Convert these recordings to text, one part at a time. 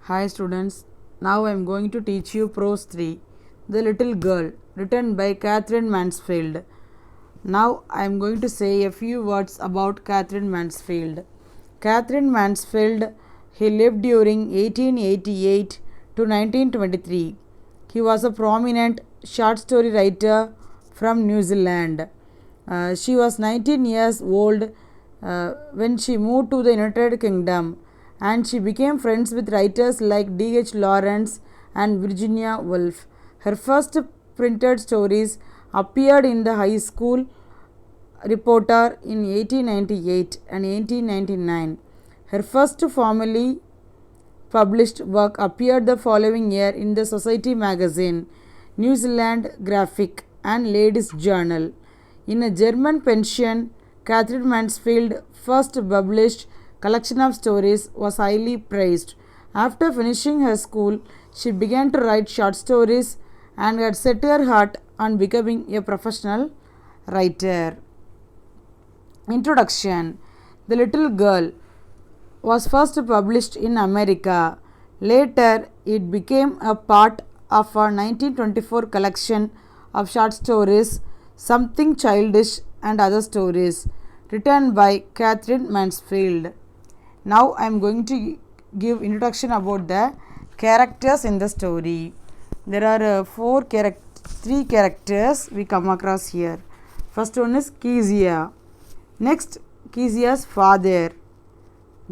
Hi students, now I am going to teach you Prose 3, The Little Girl, written by Catherine Mansfield. Now I am going to say a few words about Catherine Mansfield. Catherine Mansfield, he lived during 1888 to 1923. He was a prominent short story writer from New Zealand. She was 19 years old when she moved to the United Kingdom, and she became friends with writers like D.H. Lawrence and Virginia Woolf. Her first printed stories appeared in the High School Reporter in 1898 and 1899. Her first formally published work appeared the following year in the Society magazine, New Zealand Graphic, and Ladies' Journal. In a German pension, Catherine Mansfield first published collection of stories was highly praised. After finishing her school, she began to write short stories and had set her heart on becoming a professional writer. Introduction. The Little Girl was first published in America. Later, it became a part of a 1924 collection of short stories, Something Childish and Other Stories, written by Catherine Mansfield. Now I am going to give introduction about the characters in the story. There are three characters we come across here. First one is Kezia. Next, Kezia's father,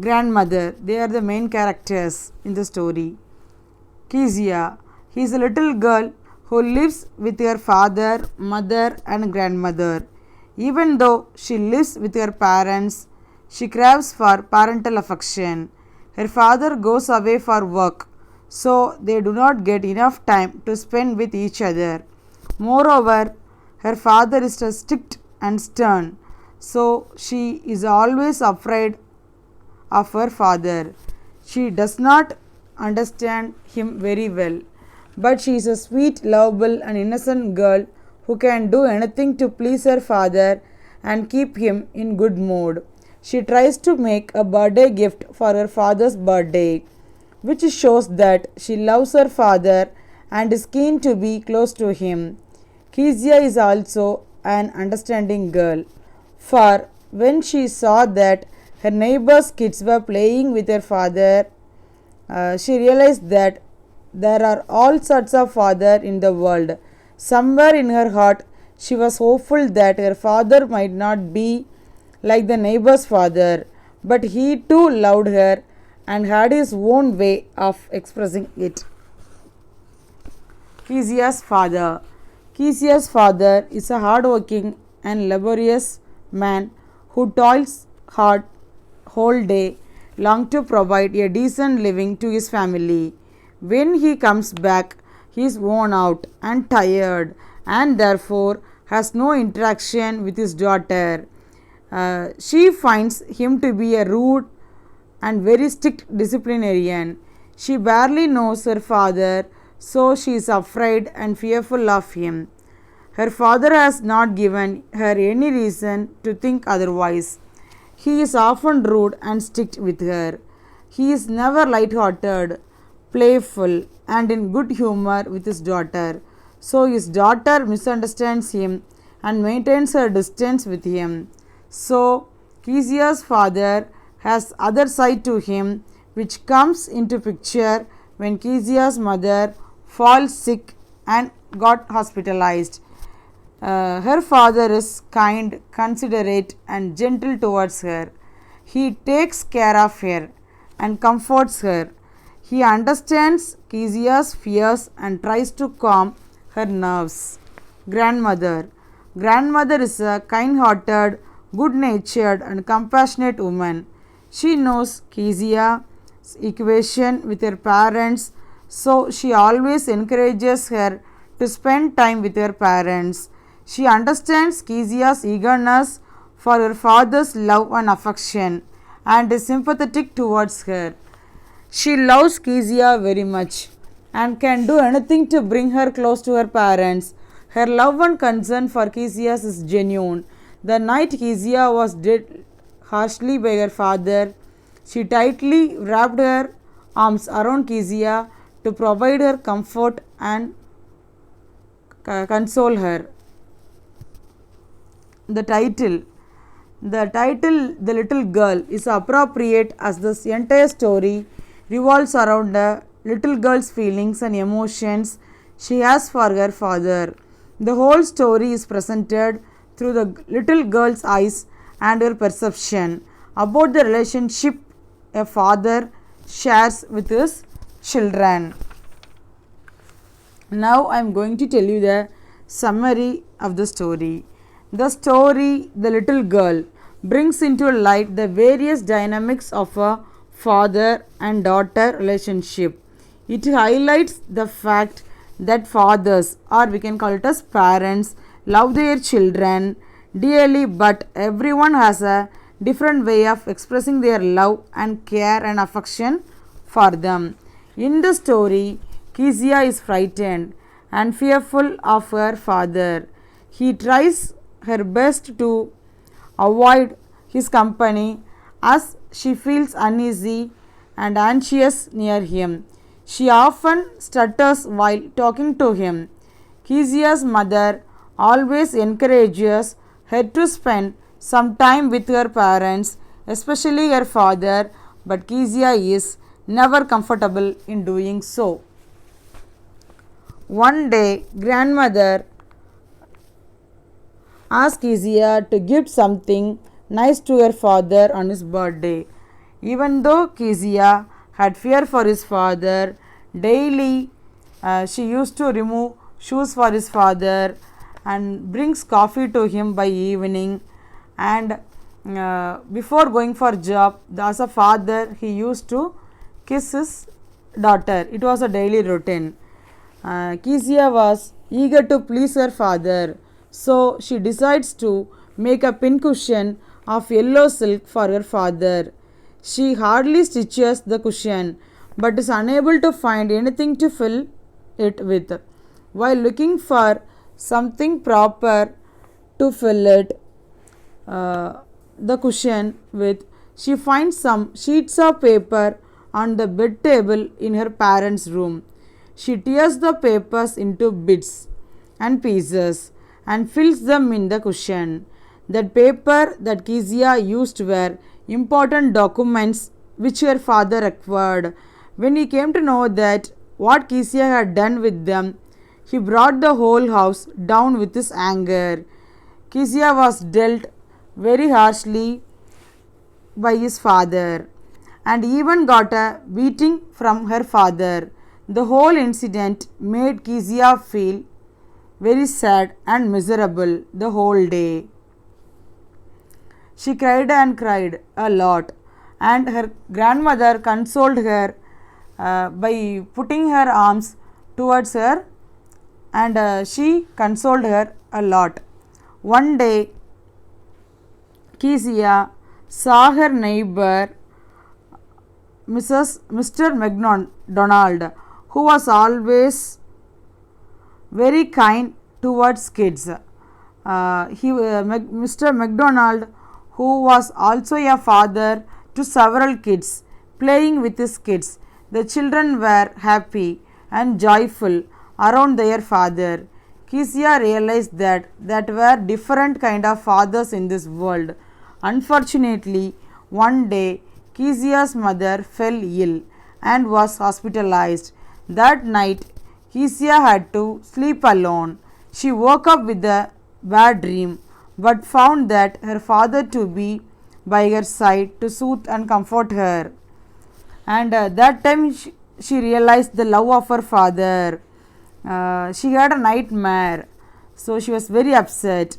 grandmother. They are the main characters in the story. Kezia, he is a little girl who lives with her father, mother and grandmother. Even though she lives with her parents, she craves for parental affection. Her father goes away for work, so they do not get enough time to spend with each other. Moreover, her father is strict and stern, so she is always afraid of her father. She does not understand him very well, but she is a sweet, lovable, and innocent girl who can do anything to please her father and keep him in good mood. She tries to make a birthday gift for her father's birthday, which shows that she loves her father and is keen to be close to him. Kezia is also an understanding girl, for when she saw that her neighbor's kids were playing with her father, she realized that there are all sorts of fathers in the world. Somewhere in her heart, she was hopeful that her father might not be like the neighbor's father, but he too loved her and had his own way of expressing it. Kezia's father. Kezia's father is a hardworking and laborious man who toils hard whole day long to provide a decent living to his family. When he comes back, he is worn out and tired and therefore has no interaction with his daughter. She finds him to be a rude and very strict disciplinarian. She barely knows her father, so she is afraid and fearful of him. Her father has not given her any reason to think otherwise. He is often rude and strict with her. He is never light-hearted, playful, and in good humor with his daughter. So his daughter misunderstands him and maintains her distance with him. So Kezia's father has other side to him, which comes into picture when Kezia's mother falls sick and got hospitalized. Her father is kind, considerate, and gentle towards her. He takes care of her and comforts her. He understands Kezia's fears and tries to calm her nerves. Grandmother. Grandmother is a kind-hearted, good-natured, and compassionate woman. She knows Kezia's equation with her parents, so she always encourages her to spend time with her parents. She understands Kezia's eagerness for her father's love and affection and is sympathetic towards her. She loves Kezia very much and can do anything to bring her close to her parents. Her love and concern for Kezia is genuine. The night Kezia was dead harshly by her father, she tightly wrapped her arms around Kezia to provide her comfort and console her. The title The Little Girl is appropriate as this entire story revolves around a little girl's feelings and emotions she has for her father. The whole story is presented through the little girl's eyes and her perception about the relationship a father shares with his children. Now I am going to tell you the summary of the story. The story, The Little Girl, brings into light the various dynamics of a father and daughter relationship. It highlights the fact that fathers, or we can call it as parents, love their children dearly, but everyone has a different way of expressing their love and care and affection for them. In the story, Kezia is frightened and fearful of her father. He tries her best to avoid his company as she feels uneasy and anxious near him. She often stutters while talking to him. Kezia's mother always encourages her to spend some time with her parents, especially her father, but Kezia is never comfortable in doing so. One day, grandmother asked Kezia to give something nice to her father on his birthday. Even though Kezia had fear for his father, daily she used to remove shoes for his father and brings coffee to him by evening, and before going for job, as a father he used to kiss his daughter. It was a daily routine. Kezia was eager to please her father, so she decides to make a pincushion of yellow silk for her father. She hardly stitches the cushion, but is unable to find anything to fill it with. While looking for something proper to fill it, the cushion with, she finds some sheets of paper on the bed table in her parents' room. She tears the papers into bits and pieces and fills them in the cushion. The paper that Kezia used were important documents which her father acquired. When he came to know that what Kezia had done with them, he brought the whole house down with his anger. Kezia was dealt very harshly by his father and even got a beating from her father. The whole incident made Kezia feel very sad and miserable the whole day. She cried and cried a lot, and her grandmother consoled her by putting her arms towards her, and she consoled her a lot. One day, Kezia saw her neighbor Mr. McDonald, who was always very kind towards kids. Mr. McDonald, who was also a father to several kids, playing with his kids. The children were happy and joyful around their father. Kezia realized that there were different kind of fathers in this world. Unfortunately, one day Kezia's mother fell ill and was hospitalized. That night, Kezia had to sleep alone. She woke up with a bad dream, but found that her father to be by her side to soothe and comfort her. And that time she realized the love of her father. She had a nightmare, so she was very upset.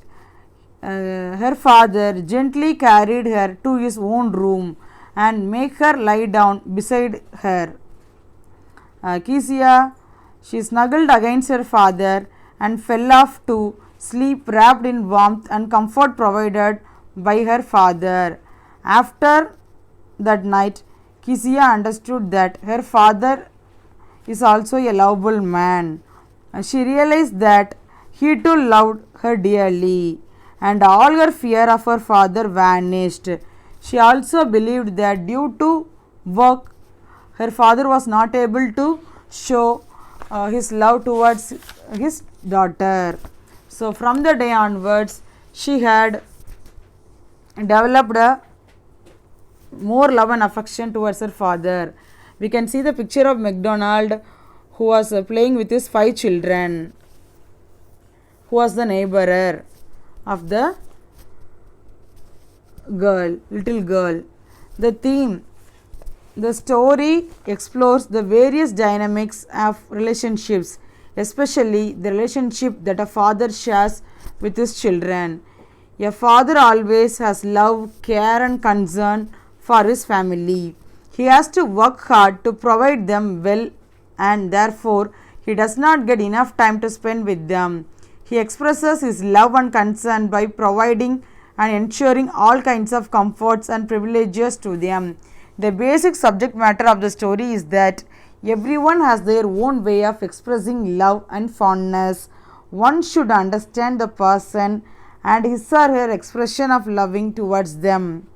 Her father gently carried her to his own room and make her lie down beside her. Kezia, she snuggled against her father and fell off to sleep wrapped in warmth and comfort provided by her father. After that night, Kezia understood that her father is also a lovable man. She realized that he too loved her dearly, and all her fear of her father vanished. She also believed that due to work her father was not able to show his love towards his daughter. So, from the day onwards, she had developed a more love and affection towards her father. We can see the picture of MacDonald, who was playing with his 5 children, who was the neighbor of the little girl. The theme, the story explores the various dynamics of relationships, especially the relationship that a father shares with his children. A father always has love, care and concern for his family. He has to work hard to provide them well, and therefore he does not get enough time to spend with them. He expresses his love and concern by providing and ensuring all kinds of comforts and privileges to them. The basic subject matter of the story is that everyone has their own way of expressing love and fondness. One should understand the person and his or her expression of loving towards them.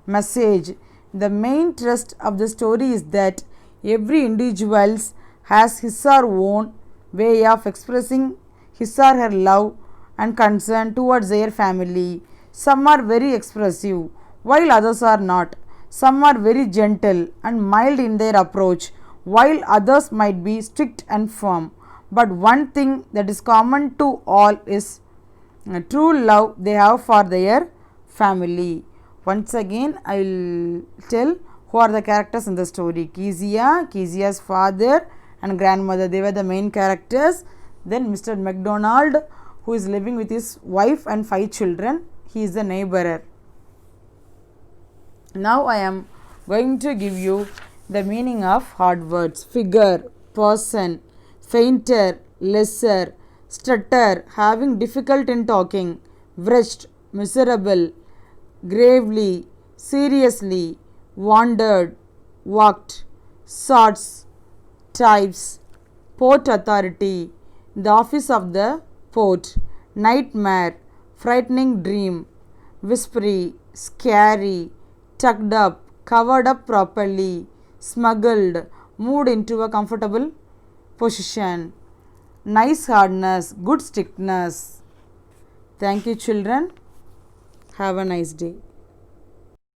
Message: the main thrust of the story is that every individual has his or own way of expressing his or her love and concern towards their family. Some are very expressive, while others are not. Some are very gentle and mild in their approach, while others might be strict and firm. But one thing that is common to all is true love they have for their family. Once again, I will tell who are the characters in the story. Kezia's father and grandmother, they were the main characters. Then Mr. MacDonald, who is living with his wife and 5 children, he is the neighbor. Now I am going to give you the meaning of hard words. Figure, person, fainter, lesser, stutter, having difficult in talking, wretched, miserable, gravely, seriously, wandered, walked, sorts, types, port authority, the office of the port, nightmare, frightening dream, whispery, scary, tucked up, covered up properly, smuggled, moved into a comfortable position, nice hardness, good stiffness. Thank you, children. Have a nice day.